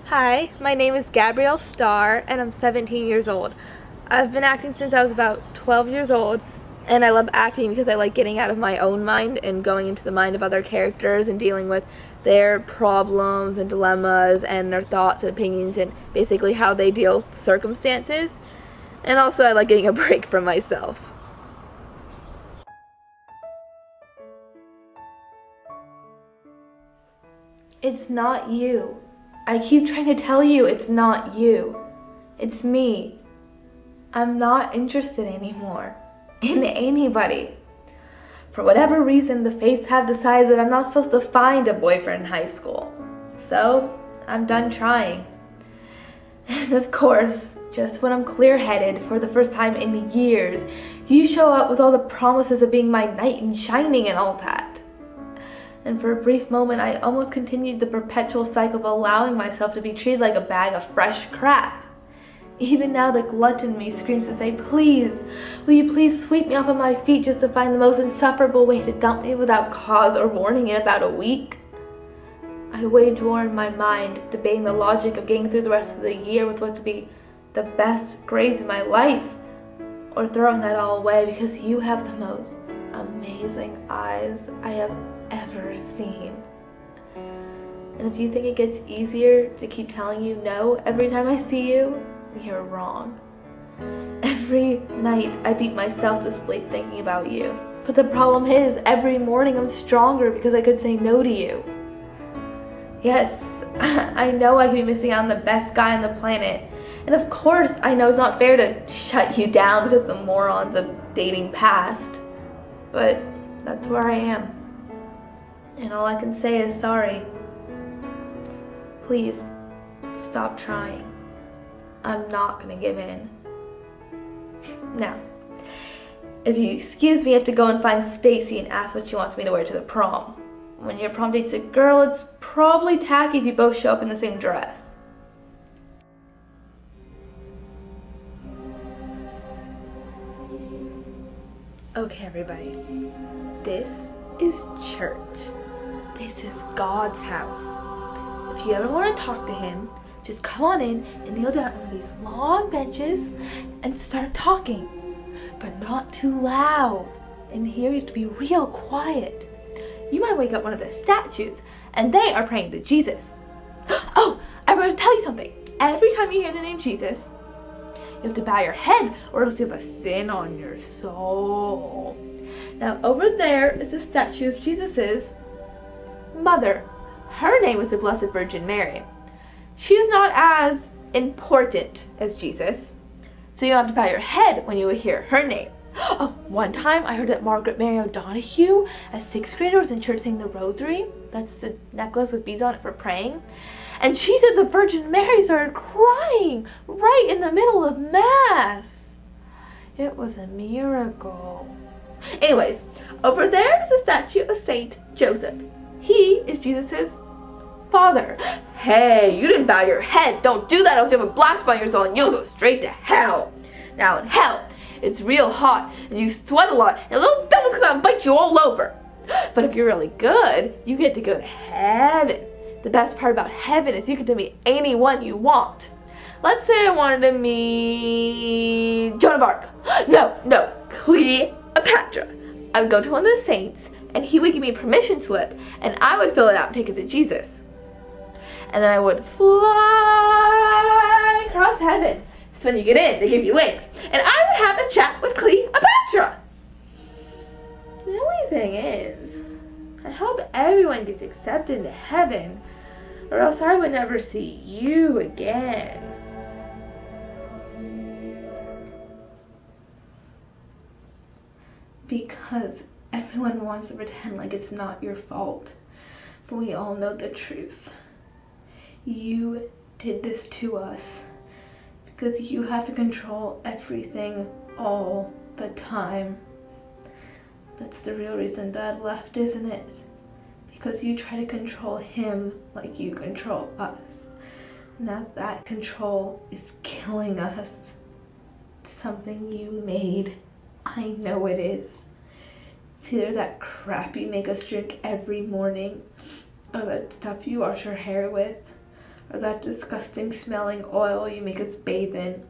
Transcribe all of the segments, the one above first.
Hi, my name is Gabrielle Star and I'm 17 years old. I've been acting since I was about 12 years old, and I love acting because I like getting out of my own mind and going into the mind of other characters and dealing with their problems and dilemmas and their thoughts and opinions and basically how they deal with circumstances. And also I like getting a break from myself. It's not you. I keep trying to tell you it's not you. It's me. I'm not interested anymore in anybody. For whatever reason, the fates have decided that I'm not supposed to find a boyfriend in high school. So, I'm done trying. And of course, just when I'm clear-headed for the first time in years, you show up with all the promises of being my knight in shining and all that. And for a brief moment, I almost continued the perpetual cycle of allowing myself to be treated like a bag of fresh crap. Even now, the glutton in me screams to say, please, will you please sweep me off of my feet just to find the most insufferable way to dump me without cause or warning in about a week? I wage war in my mind, debating the logic of getting through the rest of the year with what would be the best grades in my life, or throwing that all away because you have the most amazing eyes I have ever seen. And if you think it gets easier to keep telling you no every time I see you, you're wrong. Every night I beat myself to sleep thinking about you. But the problem is, every morning I'm stronger because I could say no to you. Yes, I know I could be missing out on the best guy on the planet. And of course, I know it's not fair to shut you down because the morons of dating past. But that's where I am. And all I can say is sorry. Please, stop trying. I'm not gonna give in. Now, if you excuse me, I have to go and find Stacy and ask what she wants me to wear to the prom. When your prom date's a girl, it's probably tacky if you both show up in the same dress. Okay, everybody. This is church. This is God's house. If you ever want to talk to him, just come on in and kneel down on these long benches and start talking. But not too loud. In here you have to be real quiet. You might wake up one of the statues, and they are praying to Jesus. Oh, I forgot to tell you something. Every time you hear the name Jesus, you have to bow your head or else you have a sin on your soul. Now over there is a statue of Jesus' mother. Her name was the Blessed Virgin Mary. She is not as important as Jesus, so you don't have to bow your head when you hear her name. Oh, one time I heard that Margaret Mary O'Donoghue, a 6th grader, was in church saying the rosary. That's the necklace with beads on it for praying. And she said the Virgin Mary started crying right in the middle of Mass. It was a miracle. Anyways, over there is a statue of Saint Joseph. He is Jesus' father. Hey, you didn't bow your head. Don't do that, else you have a black spot on your soul and you'll go straight to hell. Now in hell, it's real hot and you sweat a lot and little devils come out and bite you all over. But if you're really good, you get to go to heaven. The best part about heaven is you get to meet anyone you want. Let's say I wanted to meet Joan of Arc. No, Cleopatra. I would go to one of the saints and he would give me a permission slip and I would fill it out and take it to Jesus. And then I would fly across heaven. That's when you get in, they give you wings. And I would have a chat with Cleopatra. The only thing is, I hope everyone gets accepted into heaven, or else I would never see you again. Because everyone wants to pretend like it's not your fault, but we all know the truth. You did this to us because you have to control everything all the time. That's the real reason Dad left, isn't it? Because you try to control him like you control us. Now that control is killing us. It's something you made. I know it is. It's either that crap you make us drink every morning, or that stuff you wash your hair with, or that disgusting smelling oil you make us bathe in.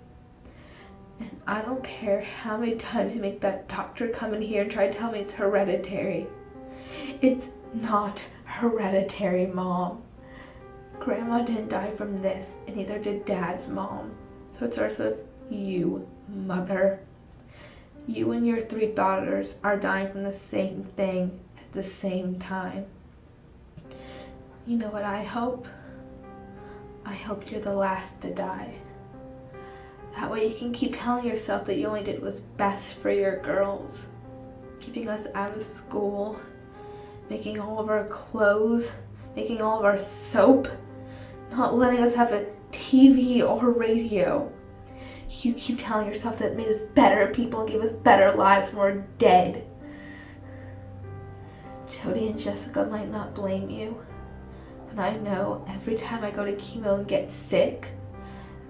And I don't care how many times you make that doctor come in here and try to tell me it's hereditary. It's not hereditary, Mom. Grandma didn't die from this, and neither did Dad's mom. So it starts with you, Mother. You and your 3 daughters are dying from the same thing at the same time. You know what I hope? I hope you're the last to die. That way you can keep telling yourself that you only did what was best for your girls. Keeping us out of school, making all of our clothes, making all of our soap, not letting us have a TV or radio. You keep telling yourself that it made us better people and gave us better lives when we're dead. Jody and Jessica might not blame you, but I know every time I go to chemo and get sick,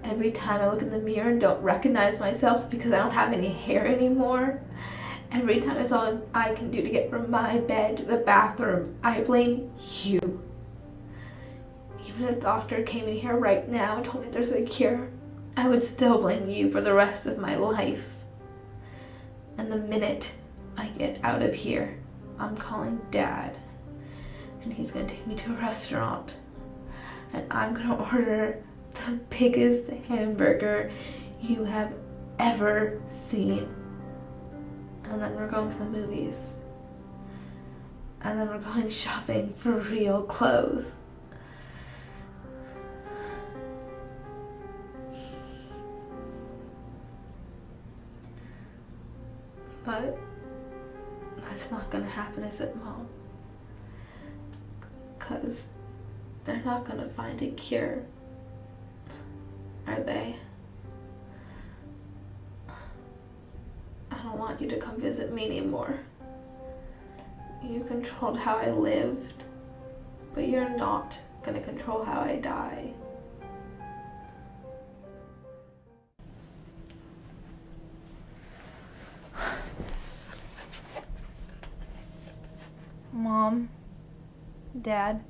every time I look in the mirror and don't recognize myself because I don't have any hair anymore, every time it's all I can do to get from my bed to the bathroom, I blame you. Even if a doctor came in here right now and told me there's a cure, I would still blame you for the rest of my life. And the minute I get out of here, I'm calling Dad, and he's gonna take me to a restaurant, and I'm gonna order the biggest hamburger you have ever seen. And then we're going to the movies. And then we're going shopping for real clothes. But that's not gonna happen, is it, Mom? Because they're not gonna find a cure, are they? I don't want you to come visit me anymore. You controlled how I lived, but you're not gonna control how I die. Mom, Dad,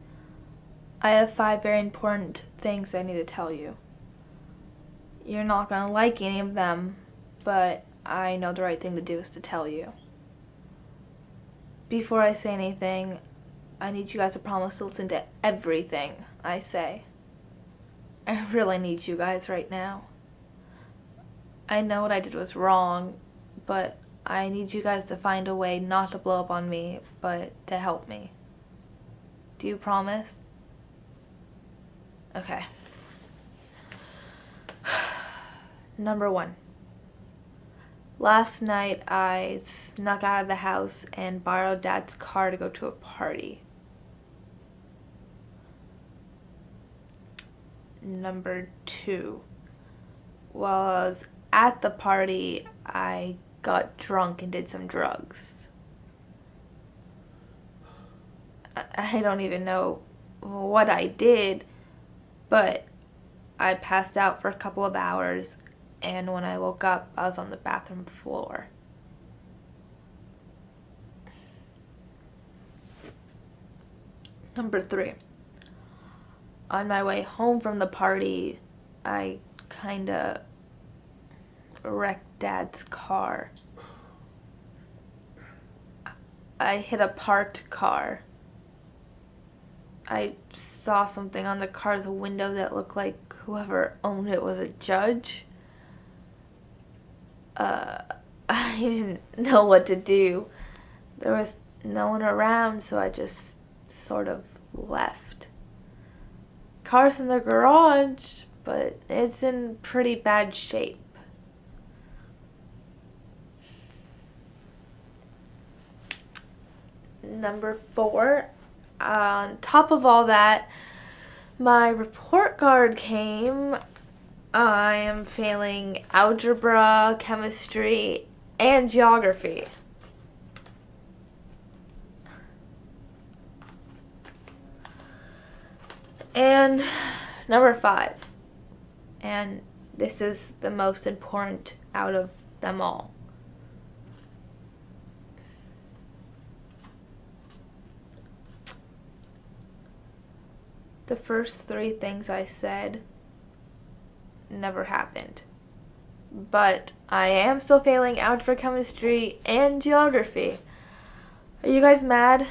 I have 5 very important things I need to tell you. You're not gonna like any of them, but I know the right thing to do is to tell you. Before I say anything, I need you guys to promise to listen to everything I say. I really need you guys right now. I know what I did was wrong, but I need you guys to find a way not to blow up on me, but to help me. Do you promise? Okay. Number 1. Last night I snuck out of the house and borrowed Dad's car to go to a party. Number 2. While I was at the party, I got drunk and did some drugs. I don't even know what I did, but I passed out for a couple of hours, and when I woke up, I was on the bathroom floor. Number 3. On my way home from the party, I kinda wrecked Dad's car. I hit a parked car. I saw something on the car's window that looked like whoever owned it was a judge. I didn't know what to do. There was no one around, so I just sort of left. Car's in the garage, but it's in pretty bad shape. Number 4, on top of all that, my report card came. I am failing algebra, chemistry, and geography. And number 5, and this is the most important out of them all. The first 3 things I said never happened. But I am still failing algebra, chemistry, and geography. Are you guys mad?